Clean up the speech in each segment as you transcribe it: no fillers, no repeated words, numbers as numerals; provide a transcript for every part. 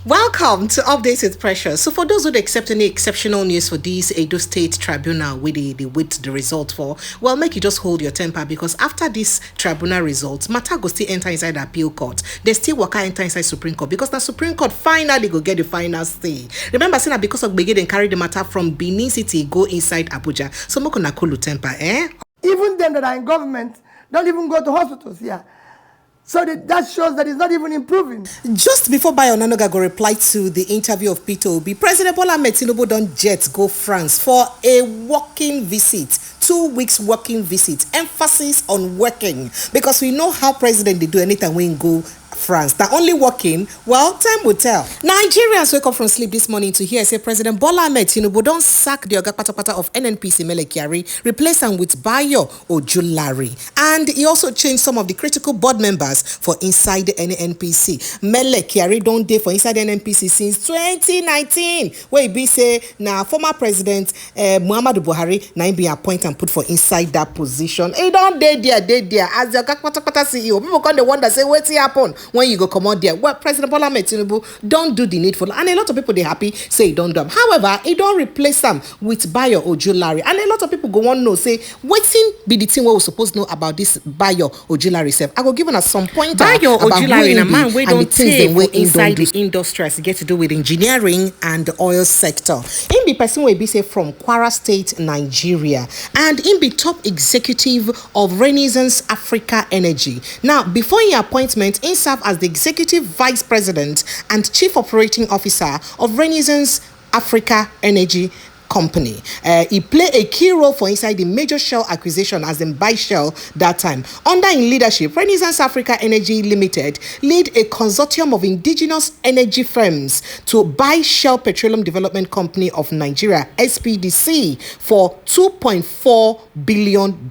Welcome to Updates with Pressure. So for those who accept any exceptional news for this Edo State Tribunal with the result for, well, make you just hold your temper because after this tribunal result, matter go still enter inside the appeal court. They still work enter inside Supreme Court because the Supreme Court finally go get the final say. Remember, saying that because of Begin and carry the matter from Benin City go inside Abuja. So make una cool temper, eh? Even them that are in government don't even go to hospitals here. So that shows that it's not even improving. Just before Bayo Nanoga go reply to the interview of Peter Obi, President Bola Ahmed Tinubu don jet go France for a working visit. 2 weeks working visit. Emphasis on working. Because we know how president they do anytime when go France. Now only working, well, time will tell. Nigerians wake up from sleep this morning to hear say President Bola Ahmed Tinubu don't sack the Oga Patapata of NNPC Mele Kyari, replace him with Bayo Ojulari. And he also changed some of the critical board members for inside the NNPC. Mele Kyari don't dey for inside the NNPC since 2019. Where he be say now former President Muhammadu Buhari now be appointed and put for inside that position. He don't dey there. As the Oga Patapata CEO, people come the wonder say what's happen when you go come out there. Well, President Bola Ahmed Tinubu don't do the needful, and a lot of people they happy say he don't do them. However, he don't replace them with Bayo Ojulari, and a lot of people go on know say wetin be the thing we supposed to know about this Bayo Ojulari self. I go give us some pointer Bayo Ojulari, a man we don't take inside the industry as get to do with engineering and the oil sector. In be person will be say from Kwara State, Nigeria, and in be top executive of Renaissance Africa Energy. Now, before your appointment, in serve as the executive vice president and chief operating officer of Renaissance Africa Energy Company. He played a key role for inside the major Shell acquisition as in buy Shell that time. Under in leadership, Renaissance Africa Energy Limited lead a consortium of indigenous energy firms to buy Shell Petroleum Development Company of Nigeria, SPDC, for $2.4 billion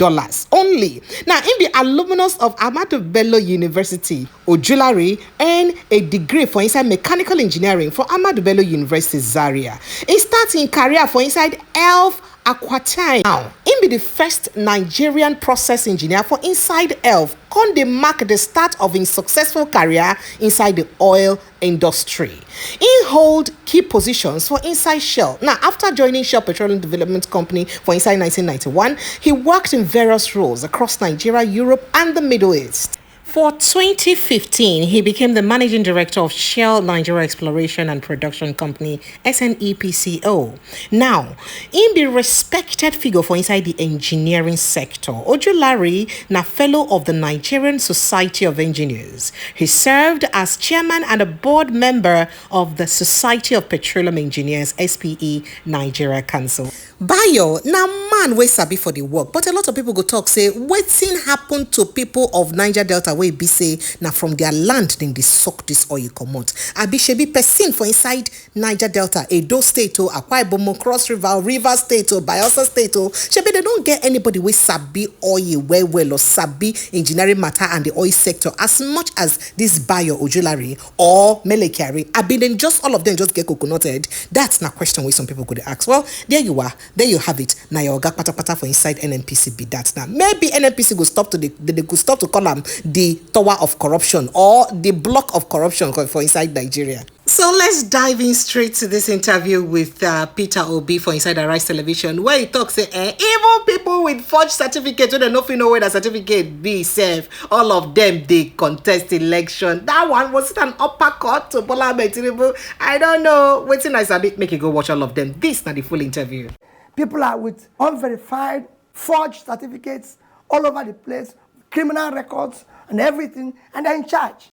only. Now, in the alumnus of Ahmadu Bello University, Ojulari earned a degree for inside mechanical engineering for Ahmadu Bello University, Zaria. He started in career for inside Elf Aquatine. Now, he be the first Nigerian process engineer for inside Elf. Can they mark the start of his successful career inside the oil industry? He hold key positions for inside Shell. Now, after joining Shell Petroleum Development Company for inside 1991, he worked in various roles across Nigeria, Europe, and the Middle East. For 2015, he became the managing director of Shell Nigeria Exploration and Production Company, SNEPCO. Now, he be respected figure for inside the engineering sector. Ojulari, na fellow of the Nigerian Society of Engineers. He served as chairman and a board member of the Society of Petroleum Engineers, SPE Nigeria Council. Bayo, now man we sabi for the work, but a lot of people go talk say wetin happen to people of Niger Delta wey be say na from their land then they suck this oil comot. Abi shebi person for inside Niger Delta, Edo State o, Akwa Ibom, Cross River, Rivers State o, Bayelsa State o, shebi they don't get anybody wey sabi oil well or sabi engineering matter and the oil sector as much as this Bayo Ojulari or Mele Kyari. Abi then just all of them just get coconuted. That's na question wey some people could ask. Well, there you are. There you have it. Now your Oga Patapata for inside NNPC be that. Now maybe NNPC go stop to they could stop to call them the tower of corruption or the block of corruption for inside Nigeria. So let's dive in straight to this interview with Peter Obi for Inside Arise Television, where he talks say, even people with forged certificates, when they don't know where the certificate be safe, all of them they contest election. That one was it an uppercut to Bola Ahmed Tinubu? I don't know. Waiting I sabi make you go watch all of them. This not the full interview. People are with unverified, forged certificates all over the place, criminal records and everything, and they're in charge.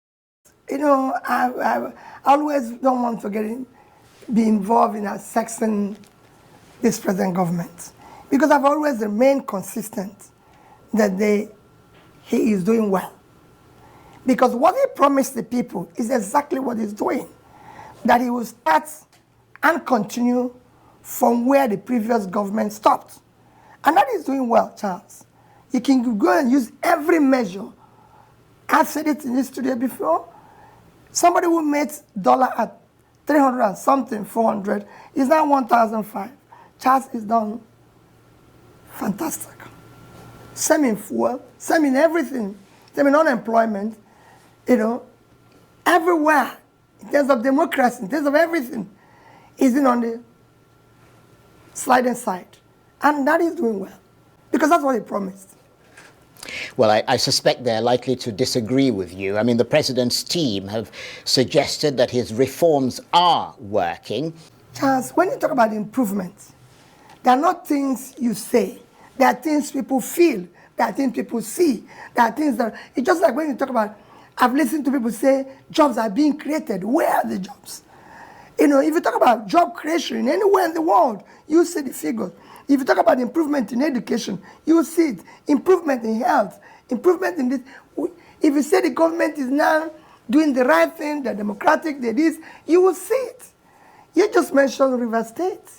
You know, I always don't want to be involved in sexing this present government because I've always remained consistent that he is doing well. Because what he promised the people is exactly what he's doing. That he will start and continue from where the previous government stopped. And that is doing well, Charles. You can go and use every measure. I've said it in this studio before. Somebody who made dollar at 300 and something, 400, is now 1,005. Charles is done fantastic. Same in fuel, same in everything, same in unemployment. You know, everywhere in terms of democracy, in terms of everything, is on the sliding side. And that is doing well, because that's what he promised. Well, I suspect they're likely to disagree with you. I mean, the president's team have suggested that his reforms are working. Charles, when you talk about improvements, there are not things you say. There are things people feel. There are things people see. There are things that... It's just like when you talk about... I've listened to people say jobs are being created. Where are the jobs? You know, if you talk about job creation anywhere in the world, you see the figures. If you talk about improvement in education, you see it. Improvement in health, improvement in this. If you say the government is now doing the right thing, they're democratic, they're this, you will see it. You just mentioned River State.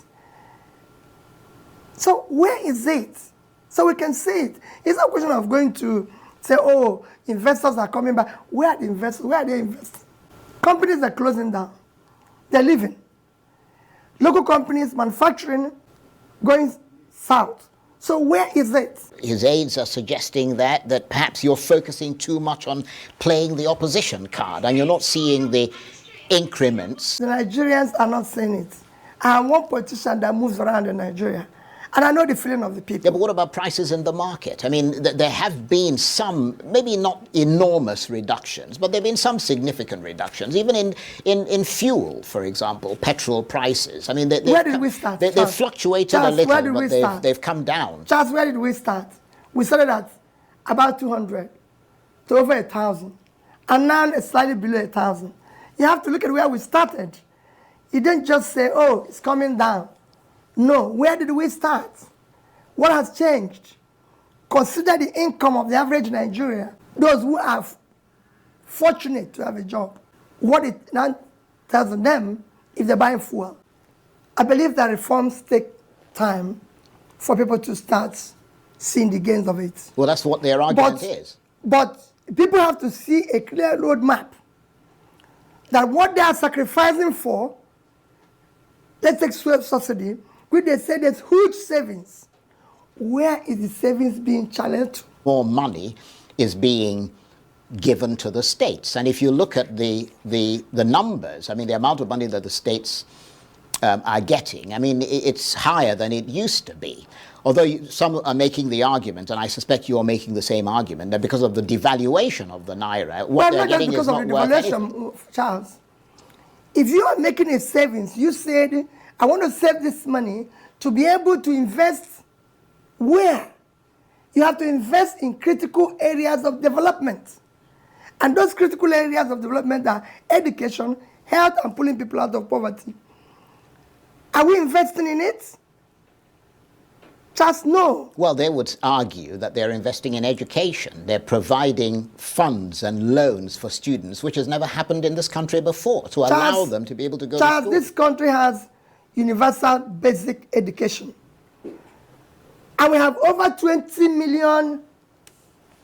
So where is it? So we can see it. It's not a question of going to say, oh, investors are coming back. Where are the investors? Where are they investing? Companies are closing down. They're leaving. Local companies, manufacturing, going south. So where is it? His aides are suggesting that perhaps you're focusing too much on playing the opposition card and you're not seeing the increments. The Nigerians are not saying it. I am one politician that moves around in Nigeria, and I know the feeling of the people. Yeah, but what about prices in the market? I mean, there have been some, maybe not enormous reductions, but there have been some significant reductions, even in fuel, for example, petrol prices. I mean, where did we start? They've fluctuated Charles, a little, but they've come down. Charles, where did we start? We started at about 200 to over 1,000, and now it's slightly below 1,000. You have to look at where we started. You didn't just say, oh, it's coming down. No, where did we start? What has changed? Consider the income of the average Nigerian, those who are fortunate to have a job. What it now tells them if they're buying fuel. I believe that reforms take time for people to start seeing the gains of it. Well, that's what their argument is. But people have to see a clear roadmap that what they are sacrificing for, let's take fuel subsidy, which they say there's huge savings. Where is the savings being challenged? More money is being given to the states. And if you look at the numbers, I mean, the amount of money that the states are getting, I mean, it's higher than it used to be. Although some are making the argument, and I suspect you're making the same argument, that because of the devaluation of the naira, what they're getting is not worth anything. Charles, if you are making a savings, you said, I want to save this money to be able to invest where? You have to invest in critical areas of development. And those critical areas of development are education, health, and pulling people out of poverty. Are we investing in it? Just no. Well, they would argue that they're investing in education. They're providing funds and loans for students, which has never happened in this country before, to allow them to be able to go to school. This country has universal basic education. And we have over 20 million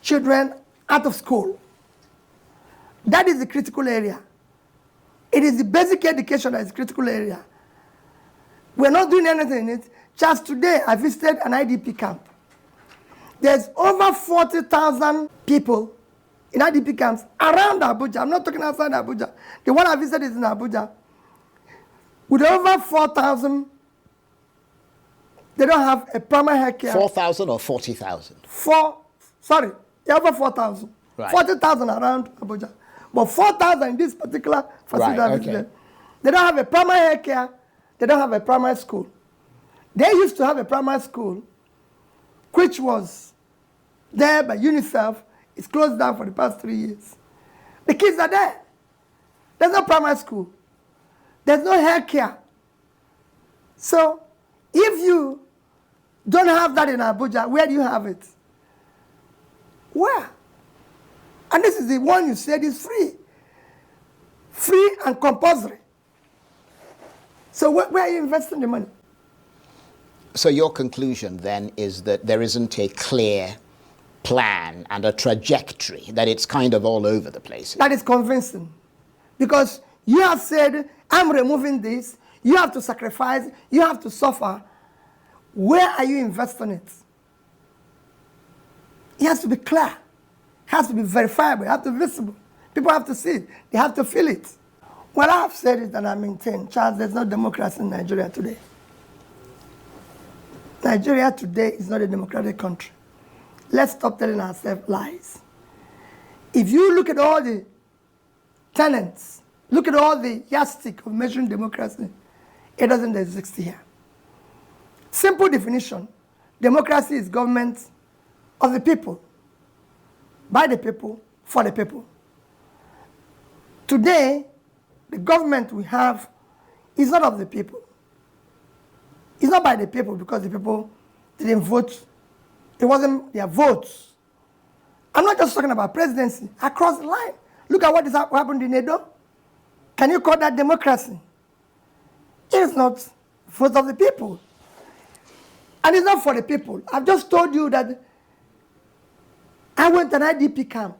children out of school. That is the critical area. It is the basic education that is the critical area. We're not doing anything in it. Just today, I visited an IDP camp. There's over 40,000 people in IDP camps around Abuja. I'm not talking outside Abuja. The one I visited is in Abuja. With over 4,000, they don't have a primary health care. 4,000 or 40,000? Over 4,000. Right. 40,000 around Abuja. But 4,000 in this particular facility. Right, okay. They don't have a primary health care. They don't have a primary school. They used to have a primary school, which was there by UNICEF. It's closed down for the past 3 years. The kids are there. There's no primary school. There's no health care. So if you don't have that in Abuja, where do you have it? Where? And this is the one you said is free. Free and compulsory. So where are you investing the money? So your conclusion then is that there isn't a clear plan and a trajectory, that it's kind of all over the place. That is convincing. Because you have said, I'm removing this, you have to sacrifice, you have to suffer. Where are you investing it? It has to be clear. It has to be verifiable. It has to be visible. People have to see it. They have to feel it. Well, I have said it and I maintain, Charles, there's no democracy in Nigeria today. Nigeria today is not a democratic country. Let's stop telling ourselves lies. If you look at all the tenets, look at all the yardstick of measuring democracy, it doesn't exist here. Simple definition, democracy is government of the people, by the people, for the people. Today, the government we have is not of the people. It's not by the people because the people didn't vote. It wasn't their votes. I'm not just talking about presidency. Across the line, look at what happened in Edo. Can you call that democracy? It is not vote of the people. And it's not for the people. I've just told you that I went to an IDP camp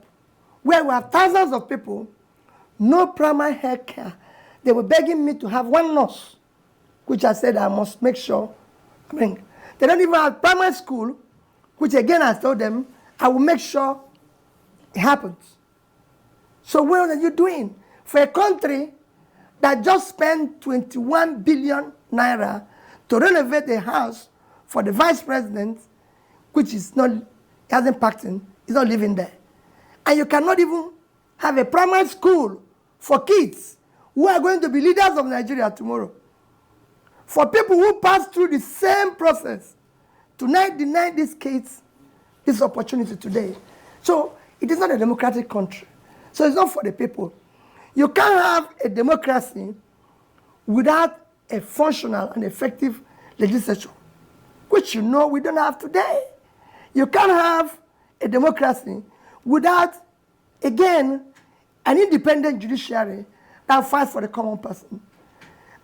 where we have thousands of people, no primary health care. They were begging me to have one nurse, which I said I must make sure I bring. They don't even have primary school, which again I told them I will make sure it happens. So what are you doing? For a country that just spent 21 billion naira to renovate a house for the vice president, which is not, hasn't packed in, is not living there. And you cannot even have a primary school for kids who are going to be leaders of Nigeria tomorrow. For people who pass through the same process, to deny these kids this opportunity today. So it is not a democratic country. So it's not for the people. You can't have a democracy without a functional and effective legislature, which you know we don't have today. You can't have a democracy without, again, an independent judiciary that fights for the common person.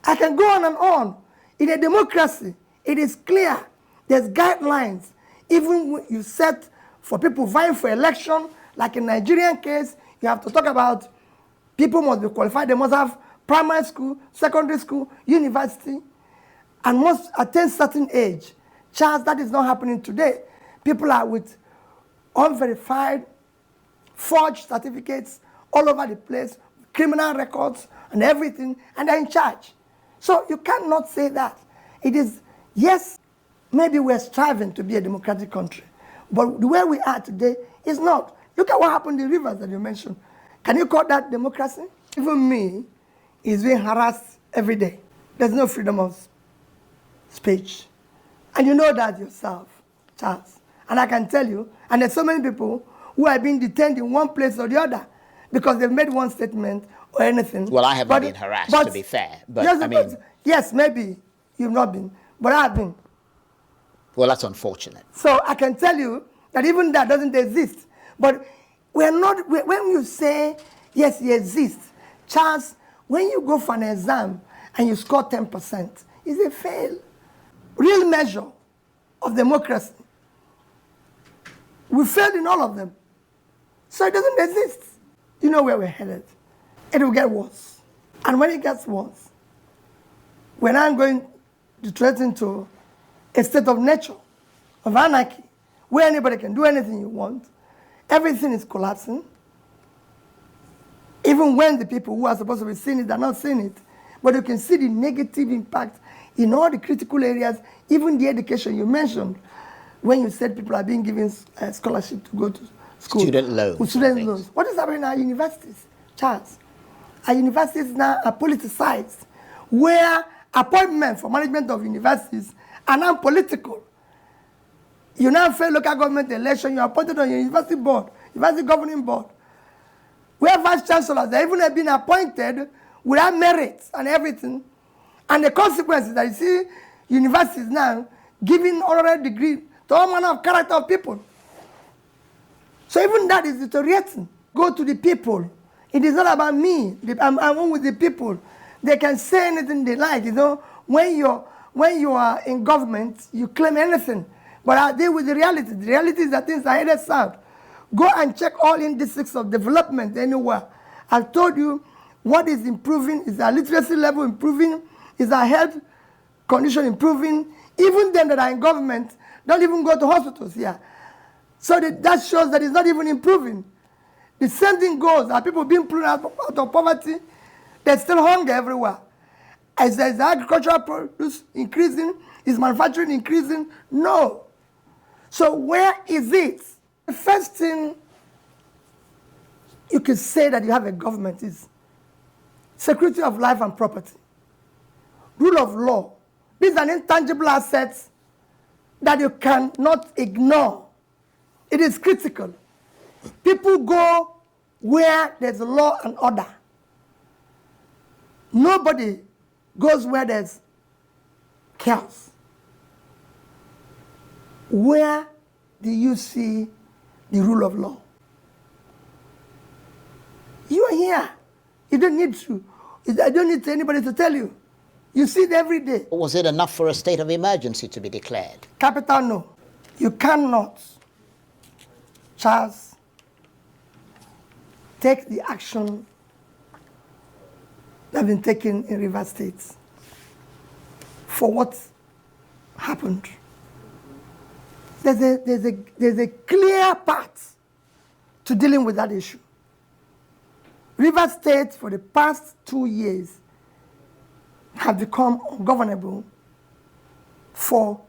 I can go on and on. In a democracy, it is clear. There's guidelines. Even when you set for people vying for election, like in Nigerian case, you have to talk about people must be qualified. They must have primary school, secondary school, university, and must attain certain age. Charles, that is not happening today. People are with unverified, forged certificates all over the place, criminal records and everything, and they're in charge. So you cannot say that. It is, yes, maybe we're striving to be a democratic country, but the way we are today is not. Look at what happened in Rivers that you mentioned. Can you call that democracy? Even me is being harassed every day. There's no freedom of speech. And you know that yourself, Charles. And I can tell you, and there's so many people who are being detained in one place or the other because they've made one statement or anything. Well, I haven't been harassed, to be fair. But yes, I mean, yes, maybe you've not been, but I've been. Well, that's unfortunate. So I can tell you that even that doesn't exist. But we're not, when you say, yes, it exists, Charles, when you go for an exam and you score 10%, it's a fail. Real measure of democracy. We failed in all of them. So it doesn't exist. You know where we're headed. It will get worse. And when it gets worse, we're now going to threaten to a state of nature, of anarchy, where anybody can do anything you want. Everything is collapsing. Even when the people who are supposed to be seeing it are not seeing it. But you can see the negative impact in all the critical areas, even the education you mentioned, when you said people are being given a scholarship to go to school. Student loans. Student loans. What is happening in our universities, Charles? Our universities now are politicized, where appointments for management of universities are now political. You now fail local government election, you're appointed on your university board, university governing board, where vice chancellors have even been appointed without merit and everything. And the consequences that you see universities now giving honorary degree to all manner of character of people. So even that is deteriorating. Go to the people. It is not about me. I'm one with the people. They can say anything they like. You know, when you are in government, you claim anything. But I deal with the reality. The reality is that things are headed south. Go and check all indices of development anywhere. I've told you what is improving. Is our literacy level improving? Is our health condition improving? Even them that are in government don't even go to hospitals here. So that shows that it's not even improving. The same thing goes. Are people being pulled out of poverty? There's still hunger everywhere. Is the agricultural produce increasing? Is manufacturing increasing? No. So where is it? The first thing you can say that you have a government is security of life and property, rule of law. These are intangible assets that you cannot ignore. It is critical. People go where there's law and order. Nobody goes where there's chaos. Where do you see the rule of law? You are here. You don't need to. I don't need anybody to tell you. You see it every day. Was it enough for a state of emergency to be declared? Capital, no. You cannot, Charles, take the action that has been taken in River State for what happened. There's a clear path to dealing with that issue. River State, for the past 2 years, have become ungovernable for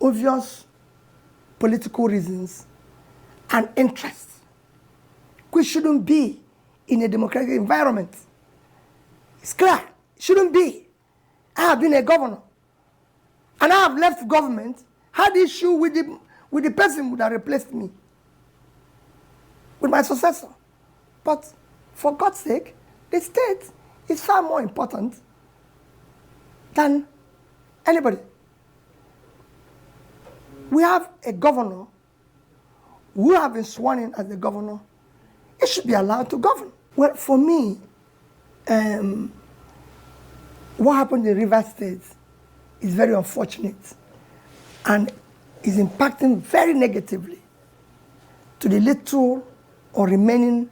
obvious political reasons and interests, which shouldn't be in a democratic environment. It's clear, it shouldn't be. I have been a governor, and I have left government, had issue with the person that replaced me, with my successor. But for God's sake, the state is far more important than anybody. We have a governor who have been sworn in as the governor. He should be allowed to govern. Well, for me, what happened in River State is very unfortunate and is impacting very negatively to the little or remaining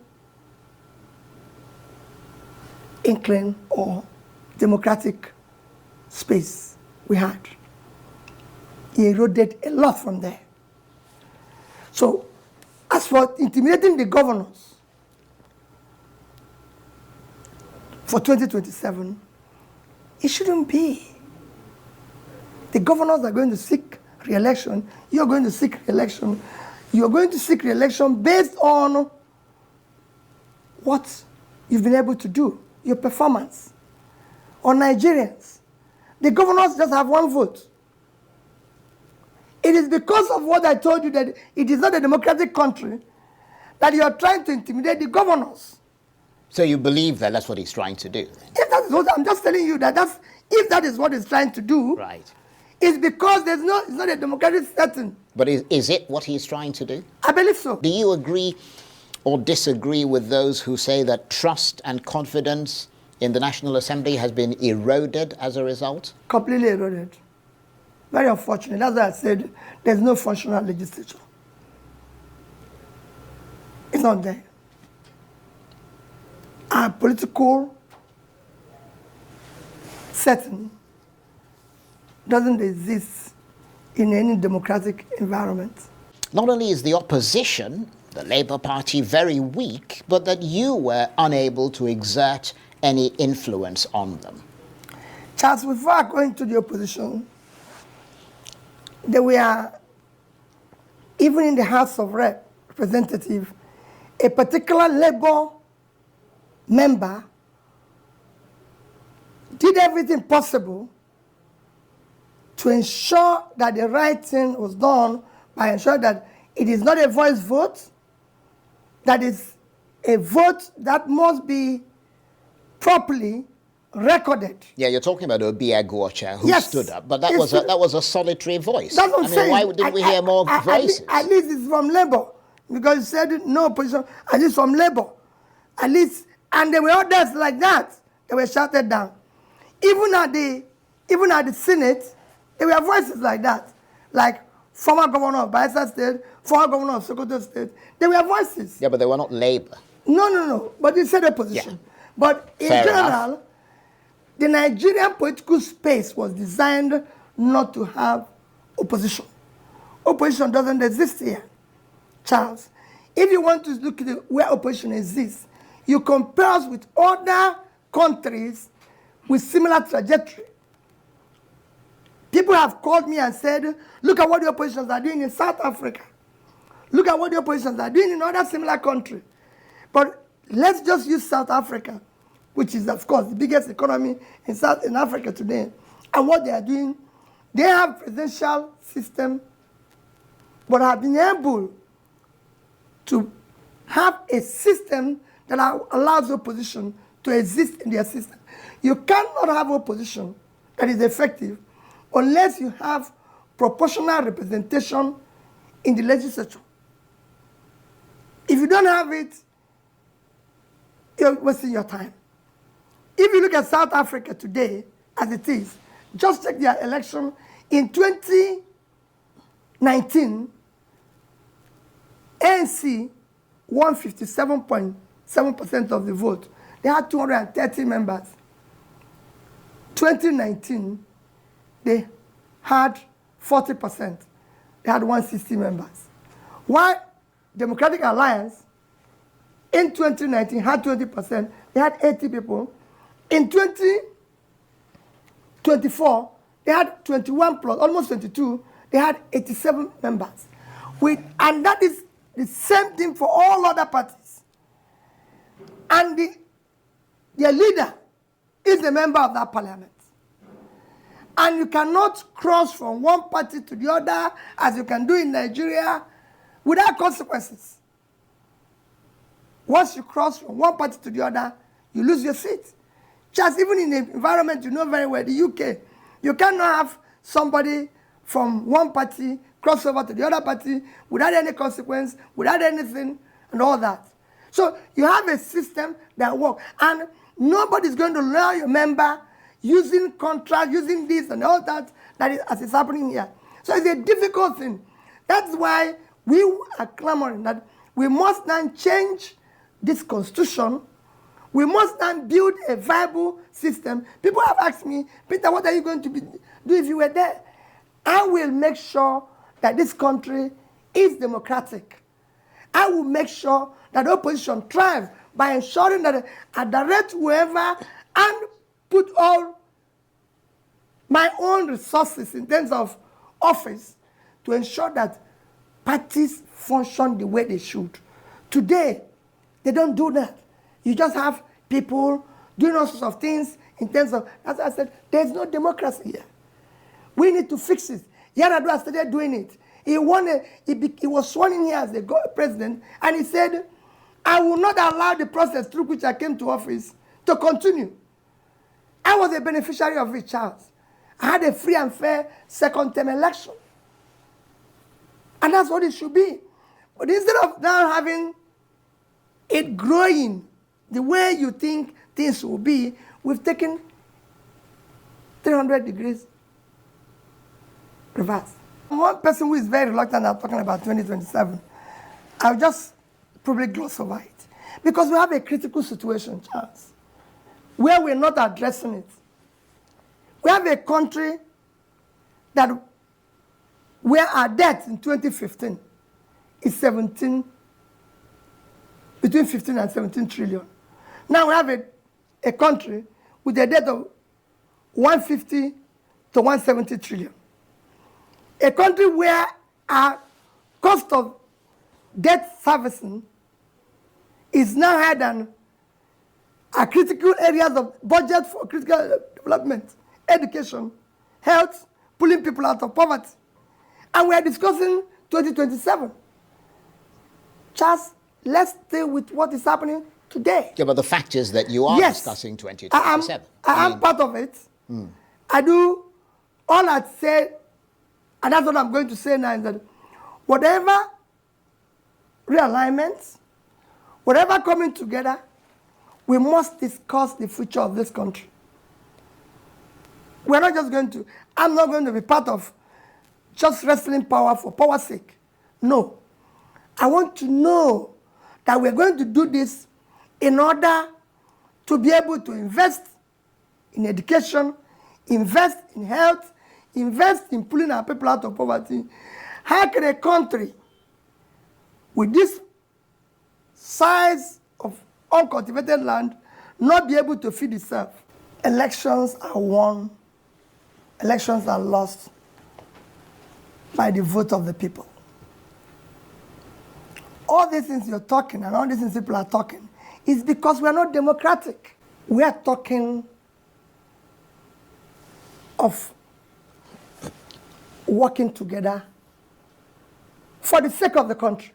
inkling or democratic space we had. He eroded a lot from there. So, as for intimidating the governors for 2027, it shouldn't be. The governors are going to seek re-election. You're going to seek re-election. You're going to seek re-election based on what you've been able to do, your performance. On Nigerians, the governors just have one vote. It is because of what I told you that it is not a democratic country that you are trying to intimidate the governors. So you believe that that's what he's trying to do? Then? If that is what I'm just telling you, if that is what he's trying to do, right, it's because it's not a democratic setting. But is it what he's trying to do? I believe so. Do you agree or disagree with those who say that trust and confidence in the National Assembly has been eroded as a result? Completely eroded. Very unfortunate. That's why I said there's no functional legislature. It's not there. Our political setting doesn't exist in any democratic environment. Not only is the opposition, the Labour Party, very weak, but that you were unable to exert any influence on them. Charles, before I go into the opposition, there were, even in the House of Representatives, a particular Labour member did everything possible to ensure that the right thing was done by ensuring that it is not a voice vote, that is a vote that must be properly recorded. Yeah, you're talking about Obi Agwocha, who Yes, stood up, but that was a solitary voice. That's what I'm saying. Why didn't we hear more voices? At least it's from Labour, because you said no opposition. At least from Labour, at least, and there were others like that. They were shouted down. Even at the Senate, there were voices like that, like former governor of Bayelsa State, former governor of Sokoto State. There were voices. Yeah, but they were not Labour. No. But they said opposition. Yeah. But in general, the Nigerian political space was designed not to have opposition. Opposition doesn't exist here, Charles. If you want to look at where opposition exists, you compare us with other countries with similar trajectory. People have called me and said, look at what the oppositions are doing in South Africa. Look at what the oppositions are doing in other similar countries. But let's just use South Africa, which is, of course, the biggest economy in Africa today. And what they are doing, they have presidential system, but have been able to have a system that allows opposition to exist in their system. You cannot have opposition that is effective unless you have proportional representation in the legislature. If you don't have it, you're wasting your time. If you look at South Africa today, as it is, just check their election in 2019, ANC won 57.7% of the vote. They had 230 members. 2019, they had 40%. They had 160 members. While Democratic Alliance in 2019 had 20%, they had 80 people. In 2024, they had 21 plus, almost 22, they had 87 members. And that is the same thing for all other parties. And their leader is a member of that parliament. And you cannot cross from one party to the other, as you can do in Nigeria, without consequences. Once you cross from one party to the other, you lose your seat. Just even in the environment you know very well, the UK, you cannot have somebody from one party cross over to the other party without any consequence, without anything, and all that. So you have a system that works. And nobody's going to lure your member using contract, using this and all that, as is happening here. So it's a difficult thing. That's why we are clamoring that we must now change this constitution. We must now build a viable system. People have asked me, Peter, what are you going to do if you were there? I will make sure that this country is democratic. I will make sure that the opposition thrives by ensuring that I direct whoever and put all my own resources in terms of office to ensure that parties function the way they should. Today, they don't do that. You just have people doing all sorts of things in terms of, as I said, there's no democracy here. We need to fix it. Yar'Adua started doing it. He was sworn in here as the president, and he said, I will not allow the process through which I came to office to continue. I was a beneficiary of it, Charles. I had a free and fair second-term election. And that's what it should be. But instead of now having it growing the way you think things will be, we've taken 300 degrees reverse. One person who is very reluctant at talking about 2027, I'll just probably gloss over it. Because we have a critical situation, Charles, where we're not addressing it. We have a country where our debt in 2015 is between 15 and 17 trillion. Now we have a country with a debt of 150 to 170 trillion. A country where our cost of debt servicing is now higher than our critical areas of budget for critical development, education, health, pulling people out of poverty. And we are discussing 2027. Just let's deal with what is happening today. Yeah, but the fact is that you are discussing 2027. I am part of it. I do all I'd say, and that's what I'm going to say now, is that whatever realignments, whatever coming together, we must discuss the future of this country. We're not just going to, I'm not going to be part of just wrestling power for power's sake. No. I want to know that we're going to do this in order to be able to invest in education, invest in health, invest in pulling our people out of poverty. How can a country with this size of uncultivated land not be able to feed itself. Elections are won, elections are lost by the vote of the people. All these things you're talking and all these things people are talking is because we are not democratic. We are talking of working together for the sake of the country,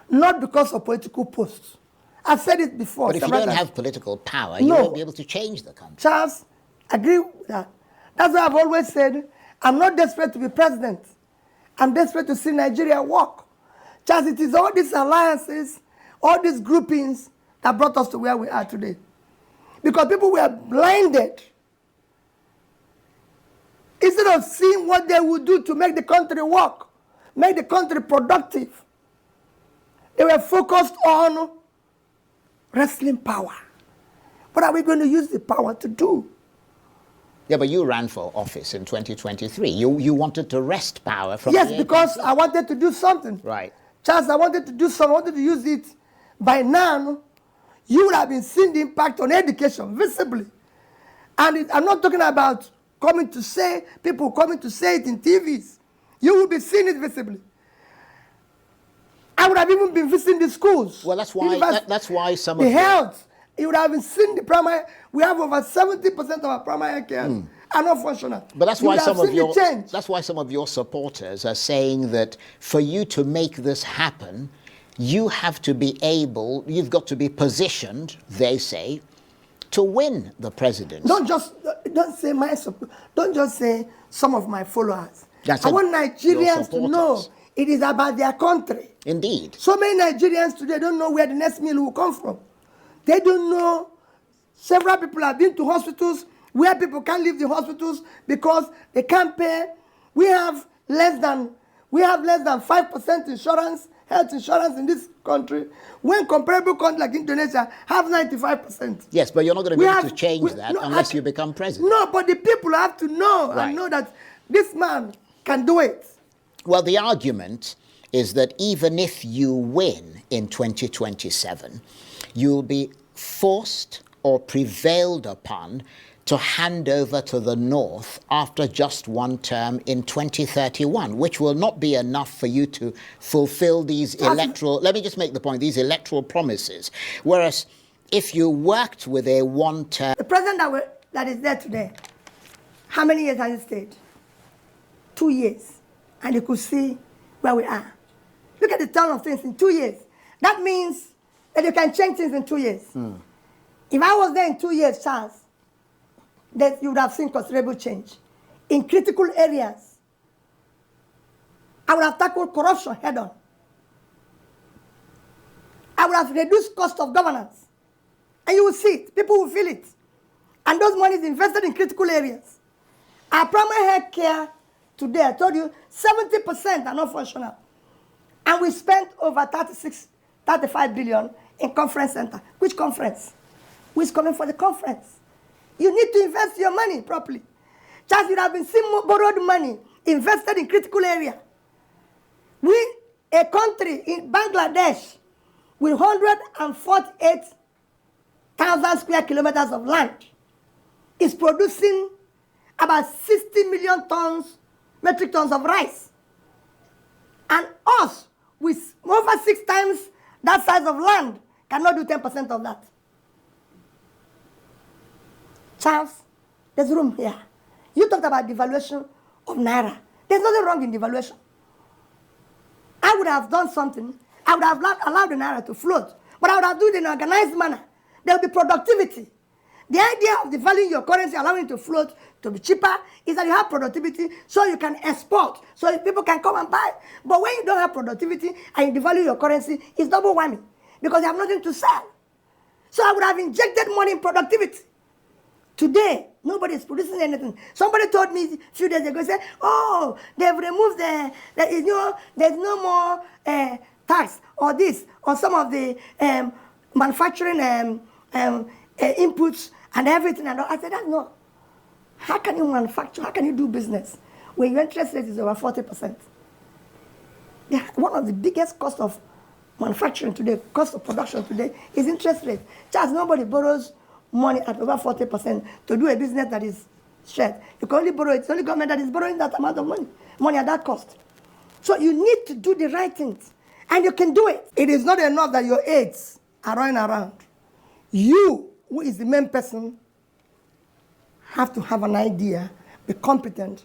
not because of political posts. I've said it before. But if you don't have political power, you won't be able to change the country. Charles, agree with that. That's why I've always said, I'm not desperate to be president. I'm desperate to see Nigeria work. Charles, it is all these alliances, all these groupings that brought us to where we are today. Because people were blinded. Instead of seeing what they would do to make the country work, make the country productive, they were focused on wrestling power. What are we going to use the power to do? Yeah, but you ran for office in 2023. You wanted to wrest power from Yes, the because APC. I wanted to do something. Right. Charles, I wanted to do something. I wanted to use it. By now, you would have been seeing the impact on education visibly. And I'm not talking about people coming to say it in TVs. You will be seeing it visibly. I would have even been visiting the schools. Well, that's why. That's why some of the health. You would have been seeing the primary. We have over 70% of our primary care are not functional. But that's why some of your supporters are saying that for you to make this happen, you have to be able. You've got to be positioned. They say, to win the presidency. Don't say my support. Don't just say some of my followers. I want Nigerians to know it is about their country. Indeed. So many Nigerians today don't know where the next meal will come from. They don't know. Several people have been to hospitals where people can't leave the hospitals because they can't pay. We have less than 5% insurance, health insurance in this country, when comparable countries like Indonesia have 95%. Yes, but you're not going to be able to change that unless you become president. No, but the people have to know and know that this man can do it. Well, the argument is that even if you win in 2027, you'll be forced or prevailed upon to hand over to the North after just one term in 2031, which will not be enough for you to fulfill these electoral, let me just make the point, these electoral promises. Whereas if you worked with a one-term... The president that is there today, how many years has he stayed? 2 years. And you could see where we are. Look at the turn of things in 2 years. That means that you can change things in 2 years. If I was there in 2 years, Charles, that you would have seen considerable change. In critical areas, I would have tackled corruption head on. I would have reduced cost of governance. And you will see it. People will feel it. And those monies invested in critical areas. Our primary health care today, I told you, 70% are not functional. And we spent over 35 billion in conference center. Which conference? Who is coming for the conference? You need to invest your money properly. Just you have been seeing borrowed money invested in critical area. We, a country in Bangladesh, with 148,000 square kilometers of land, is producing about 60 million metric tons of rice. And us, with over 6 times that size of land, cannot do 10% of that. Charles, there's room here. You talked about devaluation of Naira. There's nothing wrong in devaluation. I would have done something. I would have allowed the Naira to float. But I would have done it in an organized manner. There will be productivity. The idea of devaluing your currency, allowing it to float, to be cheaper, is that you have productivity so you can export, so people can come and buy. But when you don't have productivity and you devalue your currency, it's double whammy because you have nothing to sell. So I would have injected money in productivity. Today, nobody is producing anything. Somebody told me a few days ago, said, oh, they've removed there's no more tax or this, or some of the manufacturing inputs and everything. And I said, no. How can you manufacture? How can you do business when your interest rate is over 40%? Yeah, one of the biggest costs of manufacturing today, cost of production today is interest rate. Just nobody borrows money at over 40% to do a business that is shared. You can only borrow, it's only government that is borrowing that amount of money at that cost. So you need to do the right things, and you can do it. It is not enough that your aides are running around. You, who is the main person, have to have an idea, be competent,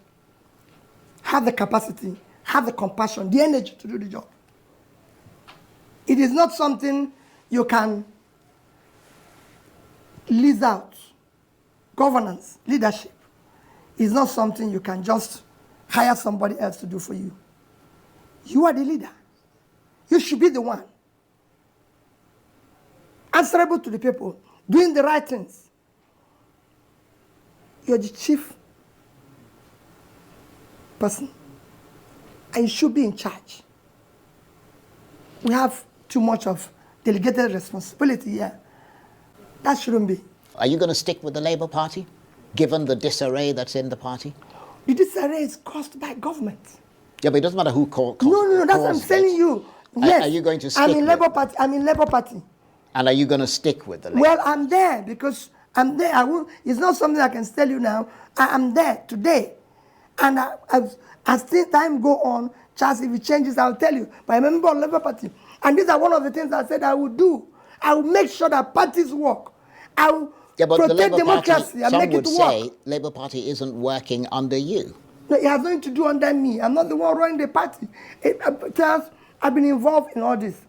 have the capacity, have the compassion, the energy to do the job. It is not something you can lease out. Governance, leadership, is not something you can just hire somebody else to do for you. You are the leader. You should be the one answerable to the people, doing the right things. You're the chief person, and you should be in charge. We have too much of delegated responsibility here. That shouldn't be. Are you going to stick with the Labour Party, given the disarray that's in the party? The disarray is caused by government. Yeah, but it doesn't matter who caused No, that's what I'm telling you. Yes. Are you going to stick I'm in with Labour Party. I'm in Labour Party. And are you going to stick with the Labour? Well, I'm there because I'm there. It's not something I can tell you now. I am there today. And as time go on, Charles, if it changes, I'll tell you. But I'm a member of Labour Party. And these are one of the things I said I will do. I will make sure that parties work. I will protect democracy and make it work. Some would say Labour Party isn't working under you. No, it has nothing to do under me. I'm not the one running the party. Charles, I've been involved in all this.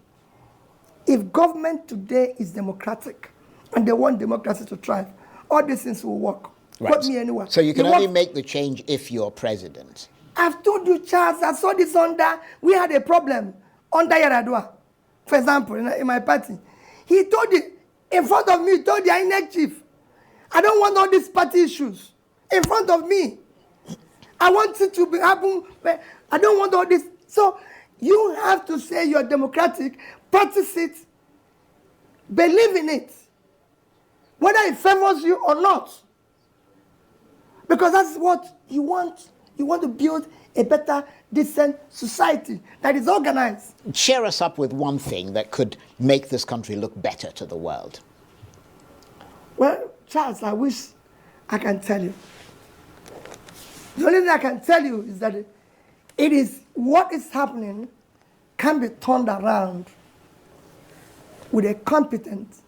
If government today is democratic and they want democracy to thrive, all these things will work. Right. Put me anywhere. So you can only make the change if you're president. I've told you, Charles, I saw this we had a problem under Yaradua, for example, in my party. He told it in front of me, he told the INEC chief, I don't want all these party issues in front of me. I want it to happen, but I don't want all this. So you have to say you're democratic, practice it, believe in it, whether it favors you or not. Because that's what you want. You want to build a better, decent society that is organized. Cheer us up with one thing that could make this country look better to the world. Well, Charles, I wish I can tell you. The only thing I can tell you is that it is what is happening can be turned around with a competent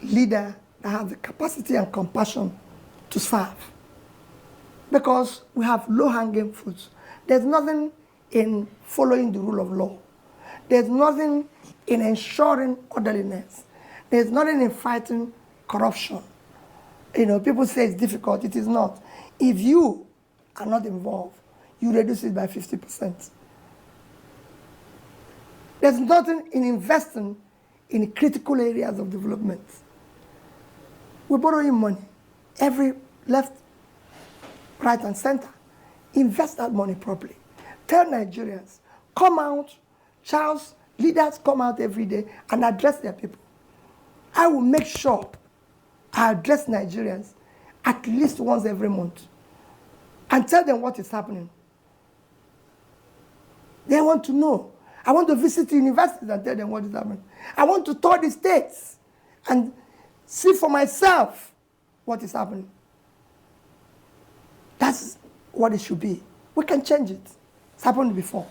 leader that has the capacity and compassion to serve. Because we have low-hanging fruits. There's nothing in following the rule of law. There's nothing in ensuring orderliness. There's nothing in fighting corruption. You know, people say it's difficult. It is not. If you are not involved, you reduce it by 50%. There's nothing in investing in critical areas of development. We're borrowing money, every left, right, and center. Invest that money properly. Tell Nigerians, come out, Charles, leaders come out every day and address their people. I will make sure I address Nigerians at least once every month and tell them what is happening. They want to know. I want to visit universities and tell them what is happening. I want to tour the states and see for myself what is happening. That's what it should be. We can change it. It's happened before.